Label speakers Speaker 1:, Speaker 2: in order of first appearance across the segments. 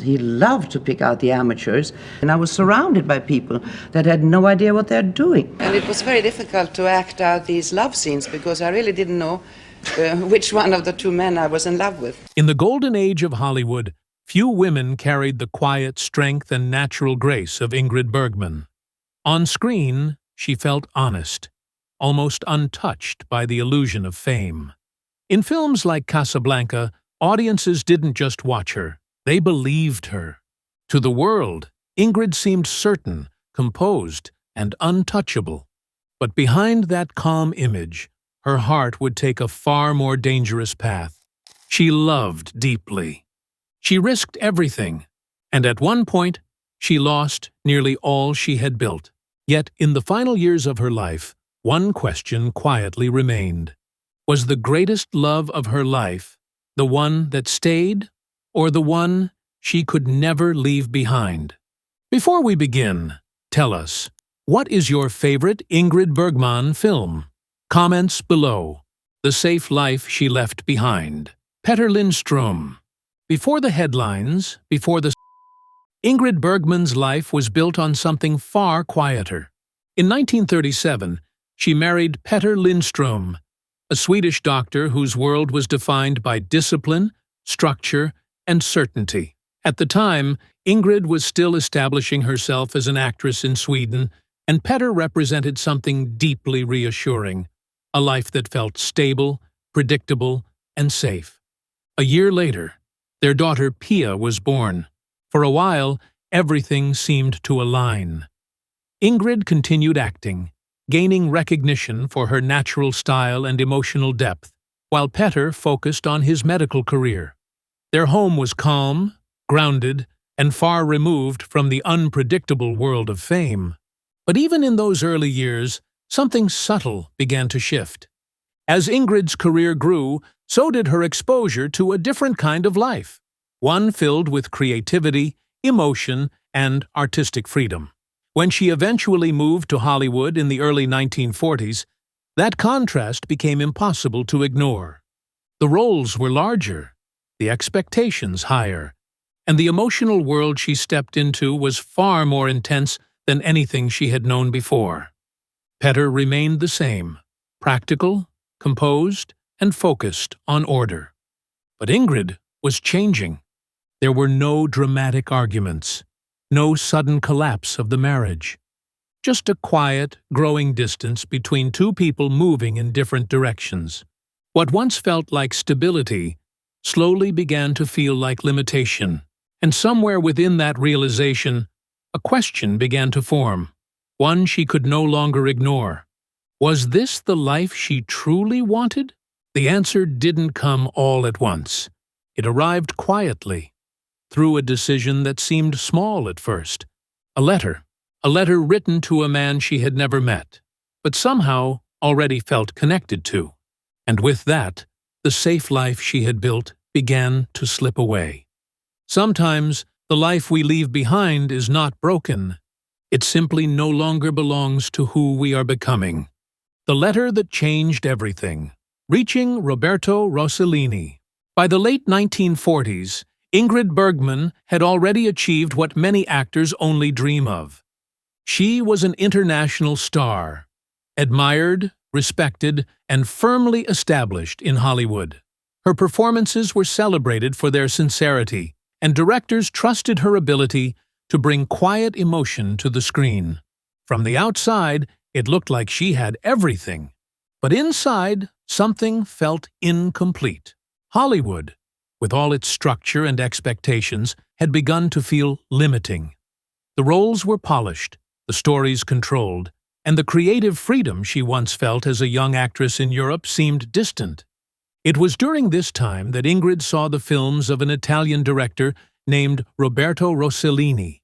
Speaker 1: He loved to pick out the amateurs, and I was surrounded by people that had no idea what they're doing. And it was very difficult to act out these love scenes because I really didn't know which one of the two men I was in love with.
Speaker 2: In the golden age of Hollywood, few women carried the quiet strength and natural grace of Ingrid Bergman. On screen, she felt honest, almost untouched by the illusion of fame. In films like Casablanca, audiences didn't just watch her. They believed her. To the world, Ingrid seemed certain, composed, and untouchable. But behind that calm image, her heart would take a far more dangerous path. She loved deeply. She risked everything, and at one point, she lost nearly all she had built. Yet, in the final years of her life, one question quietly remained. Was the greatest love of her life the one that stayed, or the one she could never leave behind? Before we begin, tell us, what is your favorite Ingrid Bergman film? Comments below. The Safe Life She Left Behind. Peter Lindström. Before the headlines, Ingrid Bergman's life was built on something far quieter. In 1937, she married Peter Lindström, a Swedish doctor whose world was defined by discipline, structure, and certainty. At the time, Ingrid was still establishing herself as an actress in Sweden, and Petter represented something deeply reassuring, a life that felt stable, predictable, and safe. A year later, their daughter Pia was born. For a while, everything seemed to align. Ingrid continued acting, gaining recognition for her natural style and emotional depth, while Petter focused on his medical career. Their home was calm, grounded, and far removed from the unpredictable world of fame. But even in those early years, something subtle began to shift. As Ingrid's career grew, so did her exposure to a different kind of life, one filled with creativity, emotion, and artistic freedom. When she eventually moved to Hollywood in the early 1940s, that contrast became impossible to ignore. The roles were larger, the expectations higher, and the emotional world she stepped into was far more intense than anything she had known before. Petter remained the same, practical, composed, and focused on order. But Ingrid was changing. There were no dramatic arguments, no sudden collapse of the marriage. Just a quiet, growing distance between two people moving in different directions. What once felt like stability slowly began to feel like limitation, and somewhere within that realization, a question began to form, one she could no longer ignore. Was this the life she truly wanted? The answer didn't come all at once. It arrived quietly, through a decision that seemed small at first. A letter written to a man she had never met, but somehow already felt connected to. And with that, the safe life she had built began to slip away. Sometimes, the life we leave behind is not broken. It simply no longer belongs to who we are becoming. The letter that changed everything. Reaching Roberto Rossellini. By the late 1940s, Ingrid Bergman had already achieved what many actors only dream of. She was an international star, admired, respected, and firmly established in Hollywood. Her performances were celebrated for their sincerity, and directors trusted her ability to bring quiet emotion to the screen. From the outside, it looked like she had everything. But inside, something felt incomplete. Hollywood, with all its structure and expectations, had begun to feel limiting. The roles were polished, the stories controlled, and the creative freedom she once felt as a young actress in Europe seemed distant. It was during this time that Ingrid saw the films of an Italian director named Roberto Rossellini.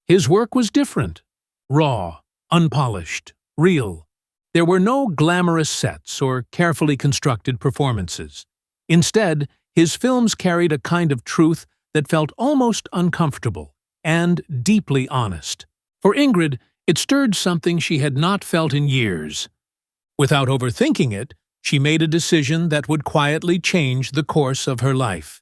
Speaker 2: His work was different, raw, unpolished, real. There were no glamorous sets or carefully constructed performances. Instead, his films carried a kind of truth that felt almost uncomfortable and deeply honest. For Ingrid, it stirred something she had not felt in years. Without overthinking it, she made a decision that would quietly change the course of her life.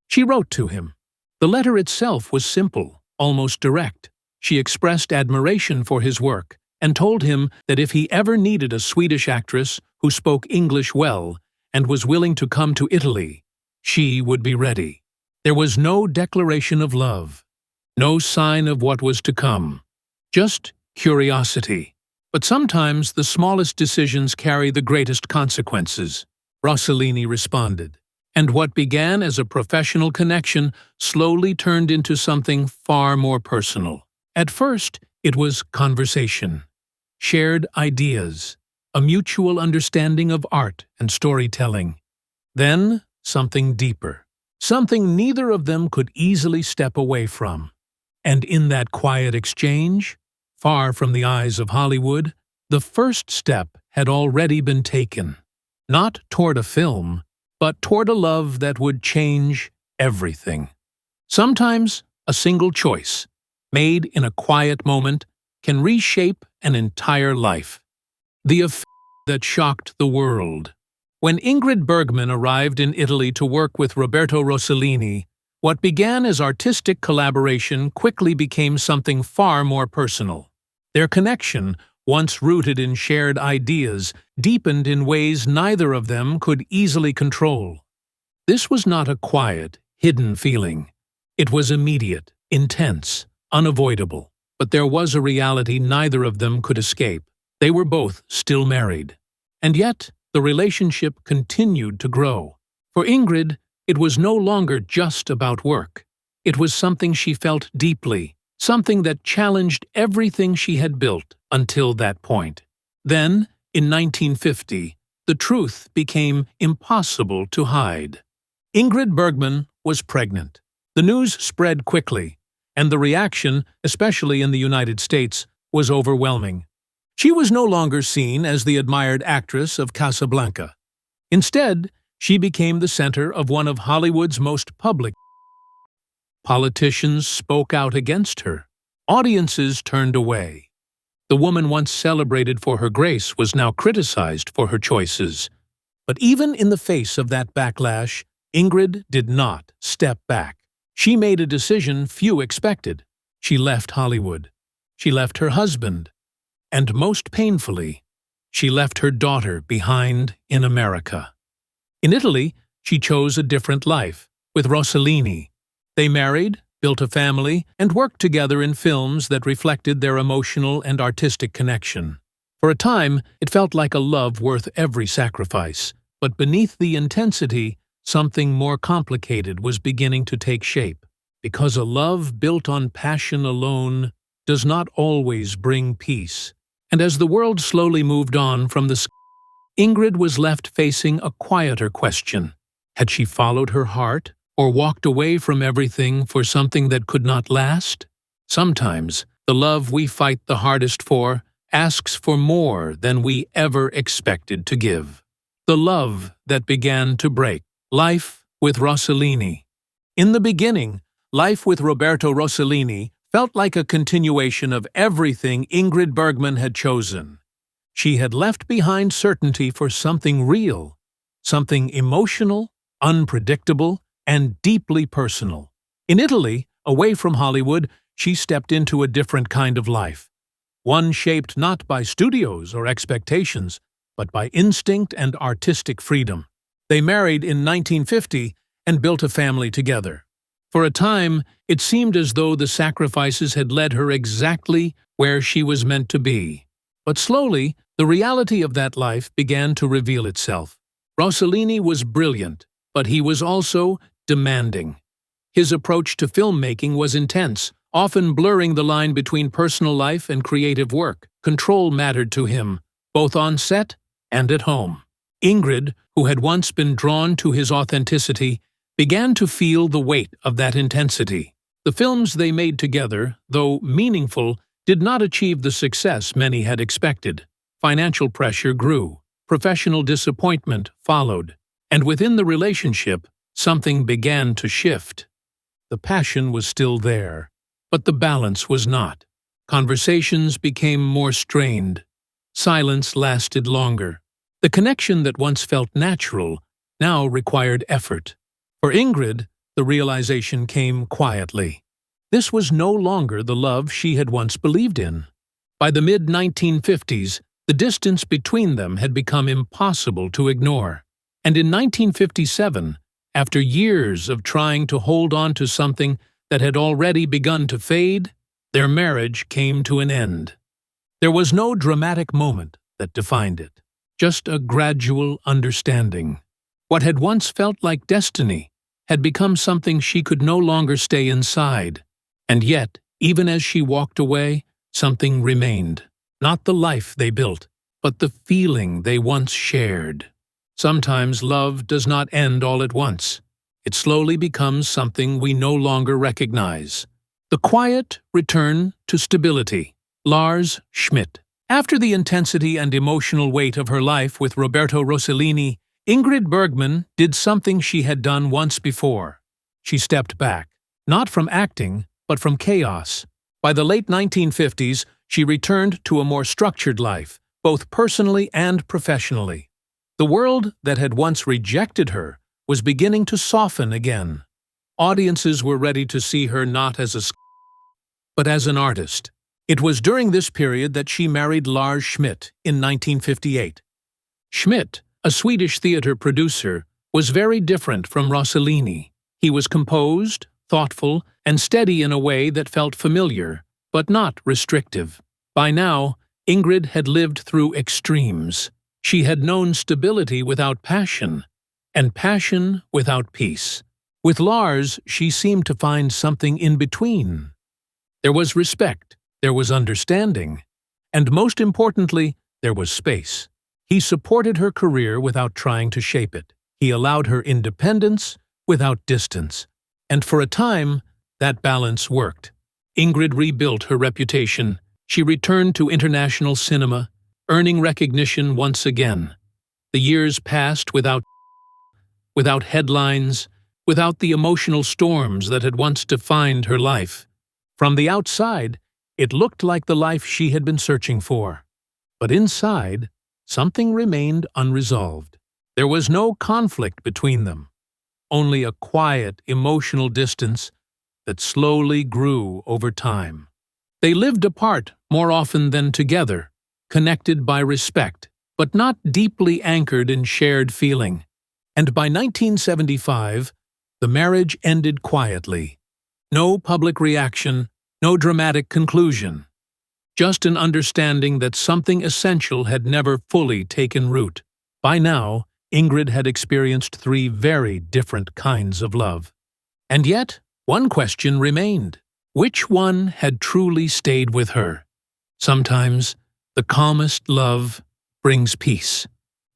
Speaker 2: She wrote to him, The letter itself was simple, almost direct. She expressed admiration for his work and told him that if he ever needed a Swedish actress who spoke English well and was willing to come to Italy, she would be ready. There was no declaration of love, no sign of what was to come, just curiosity. But sometimes the smallest decisions carry the greatest consequences, Rossellini responded. And what began as a professional connection slowly turned into something far more personal. At first, it was conversation, shared ideas, a mutual understanding of art and storytelling. Then, something deeper, something neither of them could easily step away from. And in that quiet exchange, far from the eyes of Hollywood, the first step had already been taken. Not toward a film, but toward a love that would change everything. Sometimes a single choice, made in a quiet moment, can reshape an entire life. The affair that shocked the world. When Ingrid Bergman arrived in Italy to work with Roberto Rossellini, what began as artistic collaboration quickly became something far more personal. Their connection, once rooted in shared ideas, deepened in ways neither of them could easily control. This was not a quiet, hidden feeling. It was immediate, intense, unavoidable. But there was a reality neither of them could escape. They were both still married. And yet, the relationship continued to grow. For Ingrid, it was no longer just about work. It was something she felt deeply, something that challenged everything she had built until that point. Then, in 1950, the truth became impossible to hide. Ingrid Bergman was pregnant. The news spread quickly, and the reaction, especially in the United States, was overwhelming. She was no longer seen as the admired actress of Casablanca. Instead, she became the center of one of Hollywood's most public. Politicians spoke out against her. Audiences turned away. The woman once celebrated for her grace was now criticized for her choices. But even in the face of that backlash, Ingrid did not step back. She made a decision few expected. She left Hollywood. She left her husband. And most painfully, she left her daughter behind in America. In Italy, she chose a different life, with Rossellini. They married, built a family, and worked together in films that reflected their emotional and artistic connection. For a time, it felt like a love worth every sacrifice, but beneath the intensity, something more complicated was beginning to take shape. Because a love built on passion alone does not always bring peace. And as the world slowly moved on from the Ingrid was left facing a quieter question. Had she followed her heart, or walked away from everything for something that could not last? Sometimes, the love we fight the hardest for asks for more than we ever expected to give. The love that began to break. Life with Rossellini. In the beginning, life with Roberto Rossellini felt like a continuation of everything Ingrid Bergman had chosen. She had left behind certainty for something real, something emotional, unpredictable, and deeply personal. In Italy, away from Hollywood, she stepped into a different kind of life. One shaped not by studios or expectations, but by instinct and artistic freedom. They married in 1950 and built a family together. For a time, it seemed as though the sacrifices had led her exactly where she was meant to be. But slowly, the reality of that life began to reveal itself. Rossellini was brilliant, but he was also demanding. His approach to filmmaking was intense, often blurring the line between personal life and creative work. Control mattered to him, both on set and at home. Ingrid, who had once been drawn to his authenticity, began to feel the weight of that intensity. The films they made together, though meaningful, did not achieve the success many had expected. Financial pressure grew, professional disappointment followed, and within the relationship, something began to shift. The passion was still there, but the balance was not. Conversations became more strained. Silence lasted longer. The connection that once felt natural now required effort. For Ingrid, the realization came quietly. This was no longer the love she had once believed in. By the mid-1950s, the distance between them had become impossible to ignore. And in 1957, after years of trying to hold on to something that had already begun to fade, their marriage came to an end. There was no dramatic moment that defined it, just a gradual understanding. What had once felt like destiny had become something she could no longer stay inside. And yet, even as she walked away, something remained. Not the life they built, but the feeling they once shared. Sometimes love does not end all at once. It slowly becomes something we no longer recognize. The quiet return to stability. Lars, Schmidt. After the intensity and emotional weight of her life with Roberto Rossellini, Ingrid Bergman did something she had done once before. She stepped back, not from acting, but from chaos. By the late 1950s, she returned to a more structured life, both personally and professionally. The world that had once rejected her was beginning to soften again. Audiences were ready to see her not as a but as an artist. It was during this period that she married Lars Schmidt in 1958. Schmidt, a Swedish theater producer, was very different from Rossellini. He was composed, thoughtful, and steady in a way that felt familiar, but not restrictive. By now, Ingrid had lived through extremes. She had known stability without passion, and passion without peace. With Lars, she seemed to find something in between. There was respect, there was understanding, and most importantly, there was space. He supported her career without trying to shape it. He allowed her independence without distance. And for a time, that balance worked. Ingrid rebuilt her reputation. She returned to international cinema, earning recognition once again. The years passed without headlines, without the emotional storms that had once defined her life. From the outside, it looked like the life she had been searching for. But inside, something remained unresolved. There was no conflict between them, only a quiet, emotional distance that slowly grew over time. They lived apart more often than together, connected by respect, but not deeply anchored in shared feeling. And by 1975, the marriage ended quietly. No public reaction, no dramatic conclusion. Just an understanding that something essential had never fully taken root. By now, Ingrid had experienced 3 very different kinds of love. And yet, one question remained. Which one had truly stayed with her? Sometimes, the calmest love brings peace,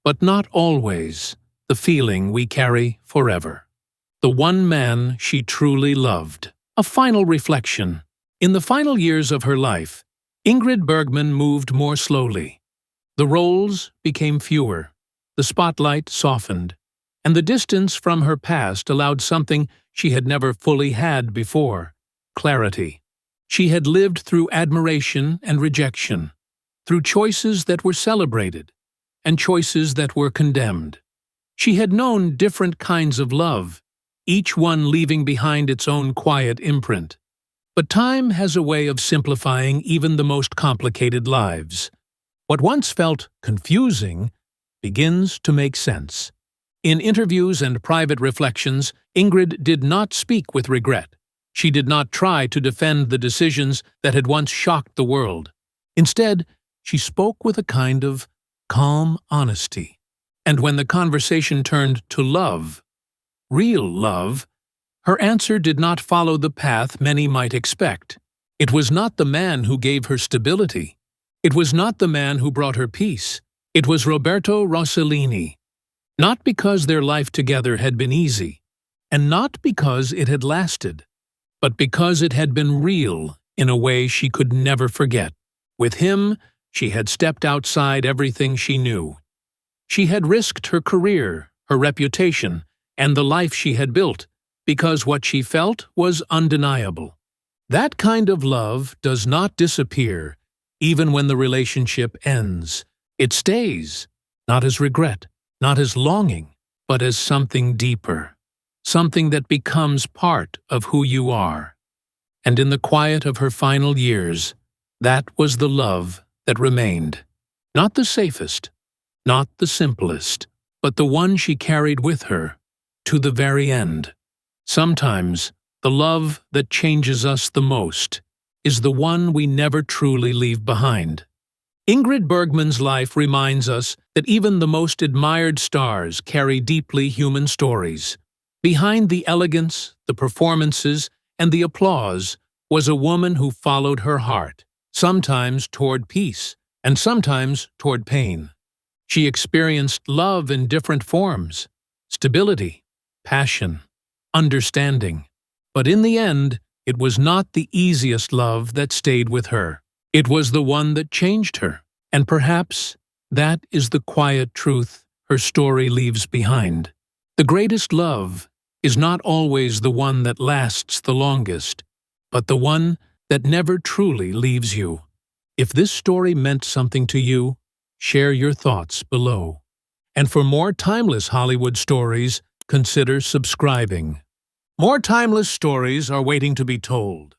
Speaker 2: but not always the feeling we carry forever. The one man she truly loved. A final reflection. In the final years of her life, Ingrid Bergman moved more slowly. The roles became fewer, the spotlight softened, and the distance from her past allowed something she had never fully had before: clarity. She had lived through admiration and rejection, through choices that were celebrated and choices that were condemned. She had known different kinds of love, each one leaving behind its own quiet imprint. But time has a way of simplifying even the most complicated lives. What once felt confusing begins to make sense. In interviews and private reflections, Ingrid did not speak with regret. She did not try to defend the decisions that had once shocked the world. Instead, she spoke with a kind of calm honesty. And when the conversation turned to love, real love, her answer did not follow the path many might expect. It was not the man who gave her stability. It was not the man who brought her peace. It was Roberto Rossellini. Not because their life together had been easy, and not because it had lasted, but because it had been real in a way she could never forget. With him, she had stepped outside everything she knew. She had risked her career, her reputation, and the life she had built, because what she felt was undeniable. That kind of love does not disappear, even when the relationship ends. It stays, not as regret, not as longing, but as something deeper. something that becomes part of who you are. And in the quiet of her final years, that was the love that remained. Not the safest, not the simplest, but the one she carried with her to the very end. Sometimes, the love that changes us the most is the one we never truly leave behind. Ingrid Bergman's life reminds us that even the most admired stars carry deeply human stories. Behind the elegance, the performances, and the applause was a woman who followed her heart, sometimes toward peace, and sometimes toward pain. She experienced love in different forms: stability, passion, understanding. But in the end, it was not the easiest love that stayed with her. It was the one that changed her, and perhaps that is the quiet truth her story leaves behind. The greatest love is not always the one that lasts the longest, but the one that never truly leaves you. If this story meant something to you, share your thoughts below. And for more timeless Hollywood stories, consider subscribing. More timeless stories are waiting to be told.